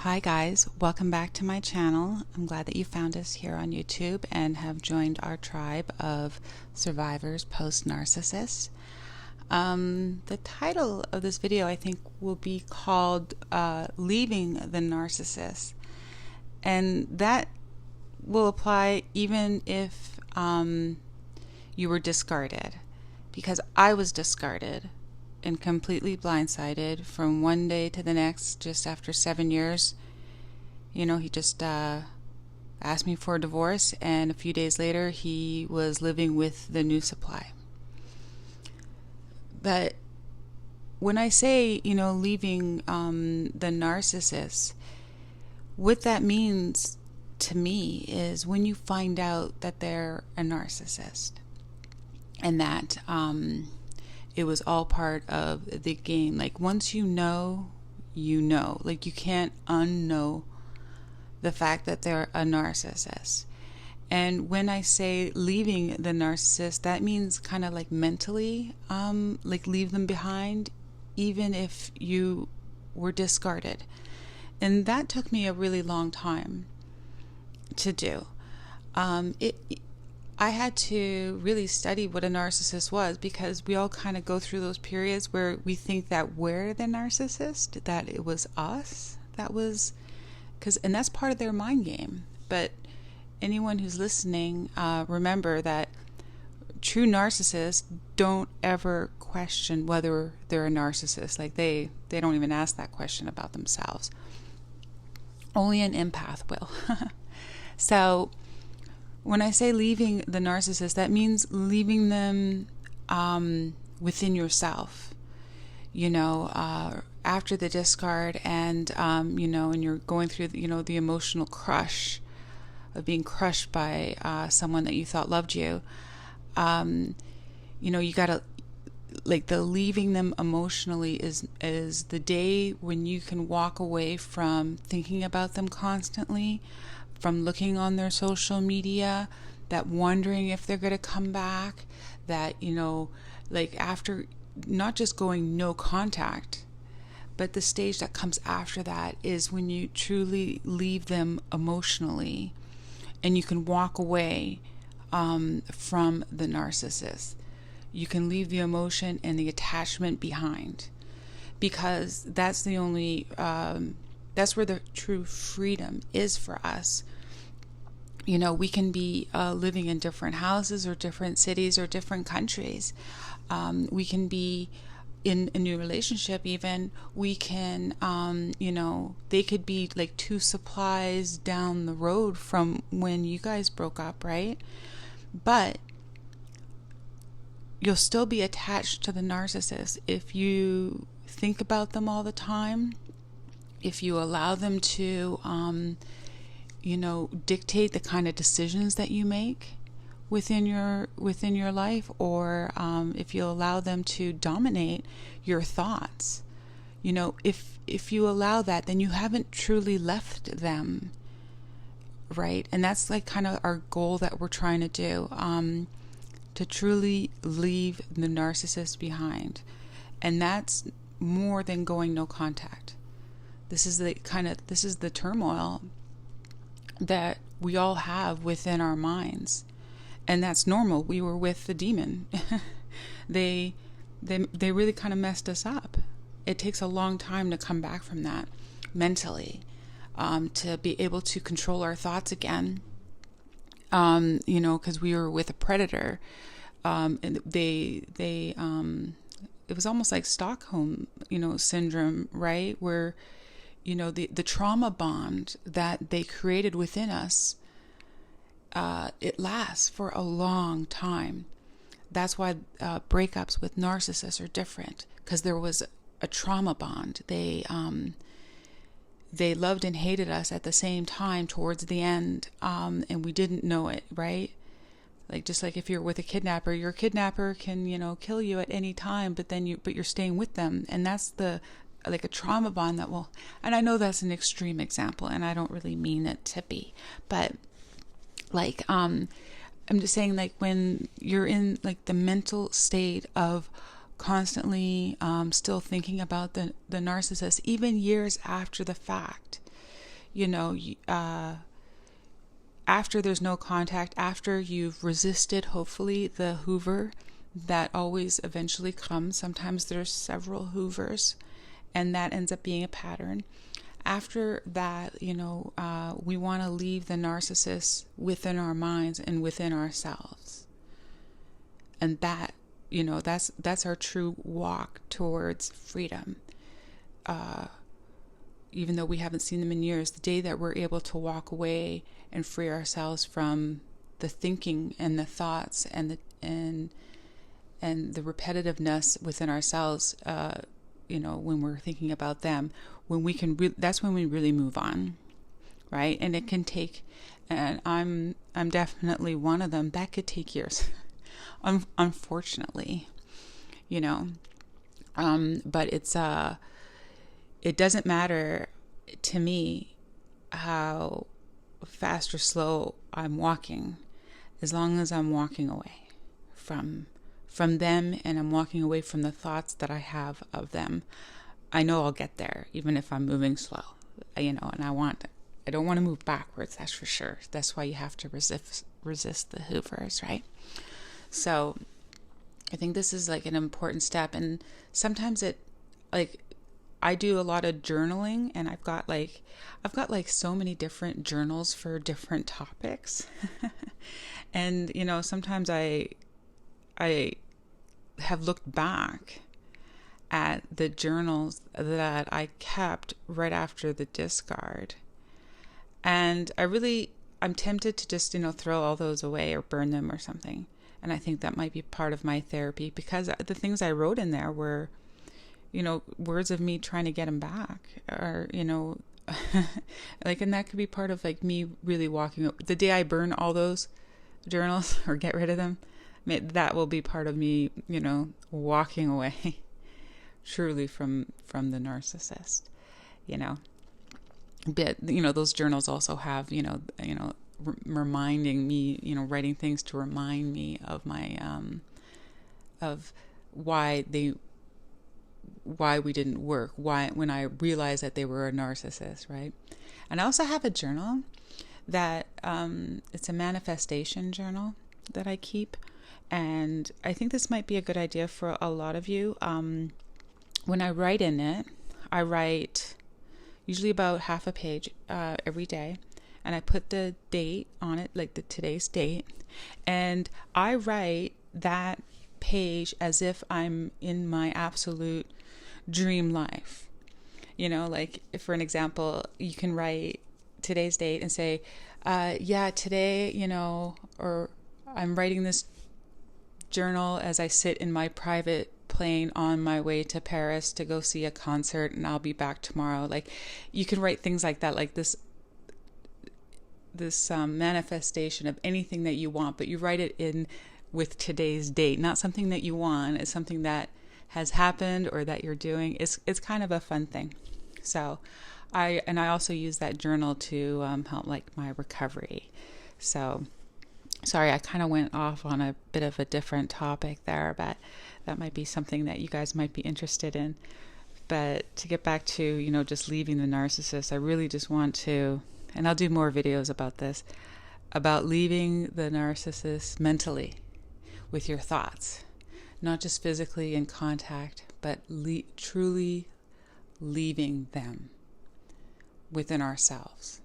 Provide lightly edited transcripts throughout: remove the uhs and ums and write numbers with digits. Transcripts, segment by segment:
Hi guys, welcome back to my channel. I'm glad that you found us here on YouTube and have joined our tribe of survivors post Narcissist. The title of this video I think will be called Leaving the Narcissist, and that will apply even if you were discarded, because I was discarded and completely blindsided from one day to the next. Just after 7 years, he just asked me for a divorce, and a few days later he was living with the new supply. But when I say, leaving the narcissist, what that means to me is when you find out that they're a narcissist and that it was all part of the game. Like, once you know, like, you can't unknow the fact that they're a narcissist. And when I say leaving the narcissist, that means kind of like mentally, like leave them behind, even if you were discarded. And that took me a really long time to do. I had to really study what a narcissist was, because we all kind of go through those periods where we think that we're the narcissist, that it was us that was, and that's part of their mind game. But anyone who's listening, remember that true narcissists don't ever question whether they're a narcissist. Like, they don't even ask that question about themselves. Only an empath will. So when I say leaving the narcissist, that means leaving them within yourself, after the discard, and, and you're going through, the emotional crush of being crushed by someone that you thought loved you. You gotta, like, the leaving them emotionally is the day when you can walk away from thinking about them constantly, from looking on their social media, that wondering if they're going to come back, that, like, after not just going no contact, but the stage that comes after that is when you truly leave them emotionally and you can walk away from the narcissist. You can leave the emotion and the attachment behind, because that's the only that's where the true freedom is for us. We can be living in different houses or different cities or different countries. We can be in a new relationship even. We can, they could be like 2 supplies down the road from when you guys broke up, right? But you'll still be attached to the narcissist if you think about them all the time, if you allow them to, dictate the kind of decisions that you make within your life, or if you allow them to dominate your thoughts. If you allow that, then you haven't truly left them, right? And that's like kind of our goal that we're trying to do, to truly leave the narcissist behind. And that's more than going no contact. This is the turmoil that we all have within our minds, and that's normal. We were with the demon. they really kind of messed us up. It takes a long time to come back from that mentally, to be able to control our thoughts again, because we were with a predator. And it was almost like Stockholm, syndrome, right? Where, the trauma bond that they created within us, it lasts for a long time. That's why breakups with narcissists are different, because there was a trauma bond. They loved and hated us at the same time towards the end, and we didn't know it, right? Like, just like if you're with a kidnapper, your kidnapper can, kill you at any time, but you're staying with them. And that's like a trauma bond that will, and I know that's an extreme example, and I don't really mean it to be, but like, I'm just saying, like, when you're in like the mental state of constantly still thinking about the narcissist, even years after the fact, after there's no contact, after you've resisted, hopefully, the Hoover that always eventually comes. Sometimes there's several Hoovers, and that ends up being a pattern. After that, we want to leave the narcissist within our minds and within ourselves. And that, that's our true walk towards freedom. Even though we haven't seen them in years, the day that we're able to walk away and free ourselves from the thinking and the thoughts and the repetitiveness within ourselves, when we're thinking about them, when we can, that's when we really move on, right? And it can take, and I'm definitely one of them, that could take years, unfortunately, but it doesn't matter to me how fast or slow I'm walking, as long as I'm walking away from them, and I'm walking away from the thoughts that I have of them. I know I'll get there, even if I'm moving slow, and I don't want to move backwards, that's for sure. That's why you have to resist the Hoovers, right? So I think this is like an important step. And sometimes I do a lot of journaling, and I've got so many different journals for different topics. And, sometimes I have looked back at the journals that I kept right after the discard. And I'm tempted to just, throw all those away or burn them or something. And I think that might be part of my therapy, because the things I wrote in there were, words of me trying to get them back, or, and that could be part of me really walking the day I burn all those journals or get rid of them. That will be part of me, walking away truly from the narcissist, But, those journals also have, reminding me, writing things to remind me of my, of why we didn't work, when I realized that they were a narcissist, right? And I also have a journal that, it's a manifestation journal that I keep. And I think this might be a good idea for a lot of you. When I write in it, I write usually about half a page every day, and I put the date on it, like today's date, and I write that page as if I'm in my absolute dream life. For an example, you can write today's date and say, today, or I'm writing this journal as I sit in my private plane on my way to Paris to go see a concert, and I'll be back tomorrow. You can write things like that, like this manifestation of anything that you want, but you write it in with today's date, not something that you want. It's something that has happened or that you're doing. It's kind of a fun thing. So I also use that journal to help my recovery. So sorry, I kind of went off on a bit of a different topic there, but that might be something that you guys might be interested in. But to get back to, just leaving the narcissist, I really just want to, and I'll do more videos about this, about leaving the narcissist mentally with your thoughts, not just physically in contact, but truly leaving them within ourselves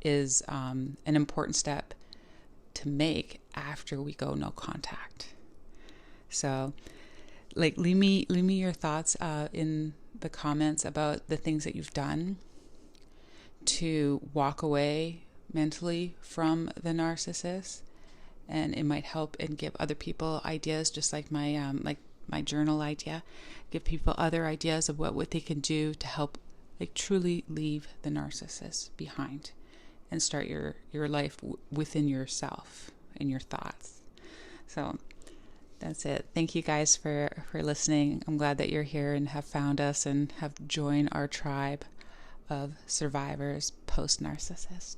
is an important step to make after we go no contact. So leave me your thoughts in the comments about the things that you've done to walk away mentally from the narcissist, and it might help and give other people ideas, just like my journal idea, give people other ideas of what they can do to help truly leave the narcissist behind and start your life within yourself and your thoughts. So that's it. Thank you guys for listening. I'm glad that you're here and have found us and have joined our tribe of survivors post narcissist.